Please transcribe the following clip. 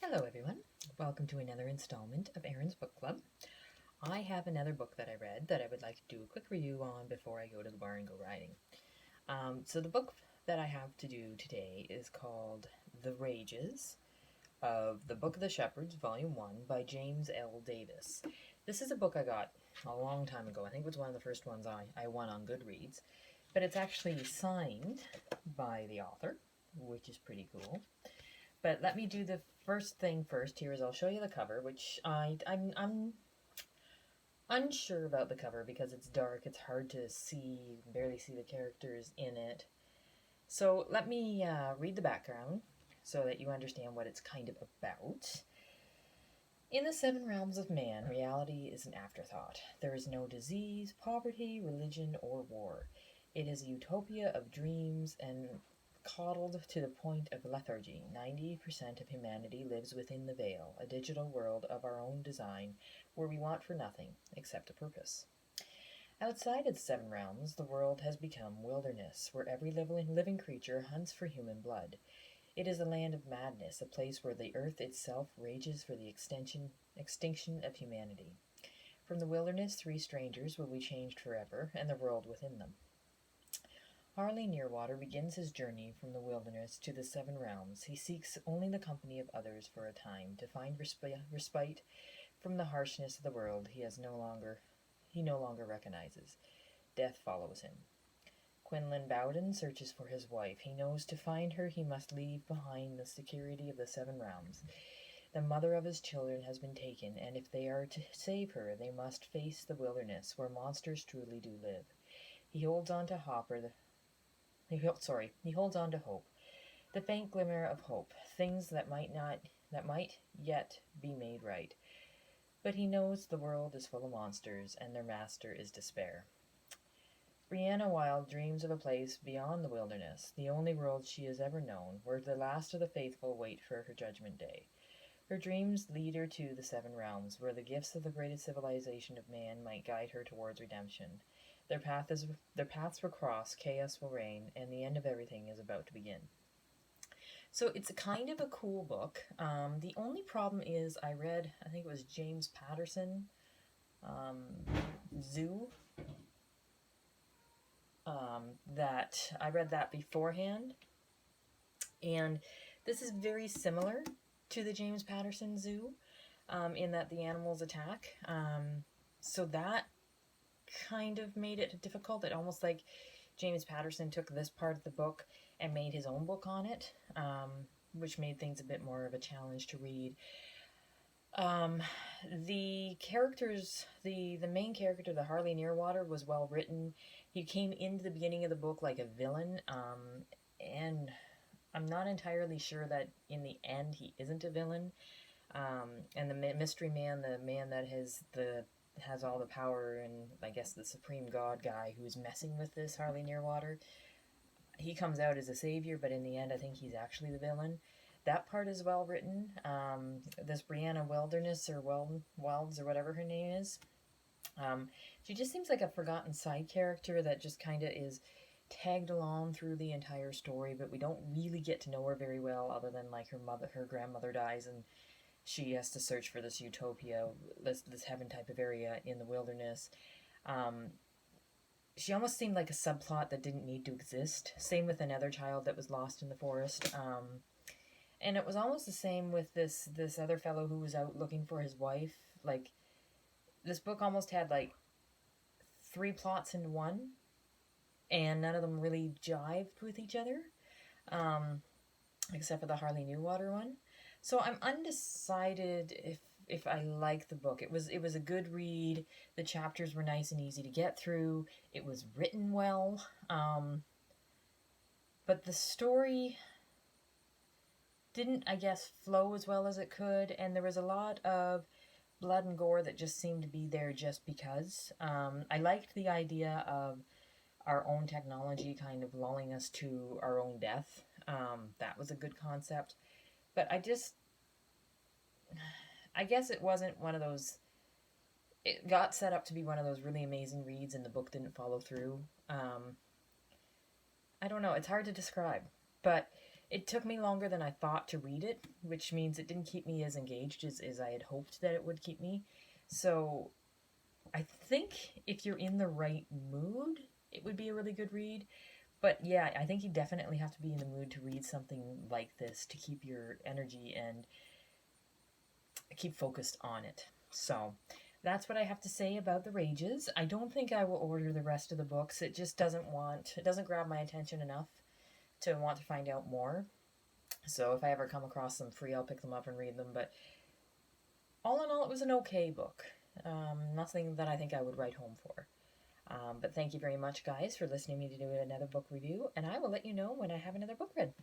Hello everyone, welcome to another installment of Erin's Book Club. I have another book that I read that I would like to do a quick review on before I go to the bar and go riding. So the book that I have to do today is called The Rages of the Book of the Shepherds, Volume 1 by Jamws L. Davis. This is a book I got a long time ago. I think it was one of the first ones I won on Goodreads, but it's actually signed by the author, which is pretty cool. But let me do the first thing first here is I'll show you the cover, which I'm unsure about the cover because it's dark, it's hard to see, you can barely see the characters in it. So let me read the background so that you understand what it's kind of about. In the seven realms of man, reality is an afterthought. There is no disease, poverty, religion, or war. It is a utopia of dreams and coddled to the point of lethargy. 90% of humanity lives within the veil, a digital world of our own design, where we want for nothing except a purpose. Outside of the seven realms, the world has become wilderness, where every living creature hunts for human blood. It is a land of madness, a place where the earth itself rages for the extinction of humanity. From the wilderness, three strangers will be changed forever, and the world within them. Harley Nearwater begins his journey from the wilderness to the seven realms. He seeks only the company of others for a time, to find respite from the harshness of the world he no longer recognizes. Death follows him. Quinlan Bowden searches for his wife. He knows to find her he must leave behind the security of the seven realms. The mother of his children has been taken, and if they are to save her, they must face the wilderness, where monsters truly do live. He holds on to he holds on to hope, the faint glimmer of hope, things that might yet be made right. But he knows the world is full of monsters, and their master is despair. Brianna Wilde dreams of a place beyond the wilderness, the only world she has ever known, where the last of the faithful wait for her judgment day. Her dreams lead her to the seven realms, where the gifts of the greatest civilization of man might guide her towards redemption. Their paths will cross, chaos will reign, and the end of everything is about to begin. So it's a kind of a cool book. The only problem is I think it was James Patterson, Zoo, that I read that beforehand. And this is very similar to the James Patterson Zoo, in that the animals attack. So that kind of made it difficult. It almost like James Patterson took this part of the book and made his own book on it, which made things a bit more of a challenge to read. The characters, the main character, the Harley Nearwater, was well written. He came into the beginning of the book like a villain, and I'm not entirely sure that in the end he isn't a villain. And the mystery man, the man that has all the power, and I guess the supreme god guy who's messing with this Harley Nearwater, he comes out as a savior, but in the end I think he's actually the villain. That part is well written. This Brianna Wilds or whatever her name is, she just seems like a forgotten side character that just kind of is tagged along through the entire story, but we don't really get to know her very well, other than like her grandmother dies and she has to search for this utopia, this heaven type of area in the wilderness. She almost seemed like a subplot that didn't need to exist. Same with another child that was lost in the forest. And it was almost the same with this other fellow who was out looking for his wife. Like, this book almost had like three plots in one, and none of them really jived with each other, except for the Harley Nearwater one. So I'm undecided if I like the book. It was a good read. The chapters were nice and easy to get through. It was written well, but the story didn't, I guess, flow as well as it could, and there was a lot of blood and gore that just seemed to be there just because. I liked the idea of our own technology kind of lulling us to our own death. That was a good concept. But I guess it wasn't one of those, it got set up to be one of those really amazing reads and the book didn't follow through. I don't know, it's hard to describe. But It took me longer than I thought to read it, which means it didn't keep me as engaged as I had hoped that it would keep me. So I think if you're in the right mood, it would be a really good read. But yeah, I think you definitely have to be in the mood to read something like this to keep your energy and keep focused on it. So that's what I have to say about The Rages. I don't think I will order the rest of the books. It just doesn't grab my attention enough to want to find out more. So if I ever come across them free, I'll pick them up and read them. But all in all, it was an okay book. Nothing that I think I would write home for. But thank you very much, guys, for listening to me to do another book review, and I will let you know when I have another book read.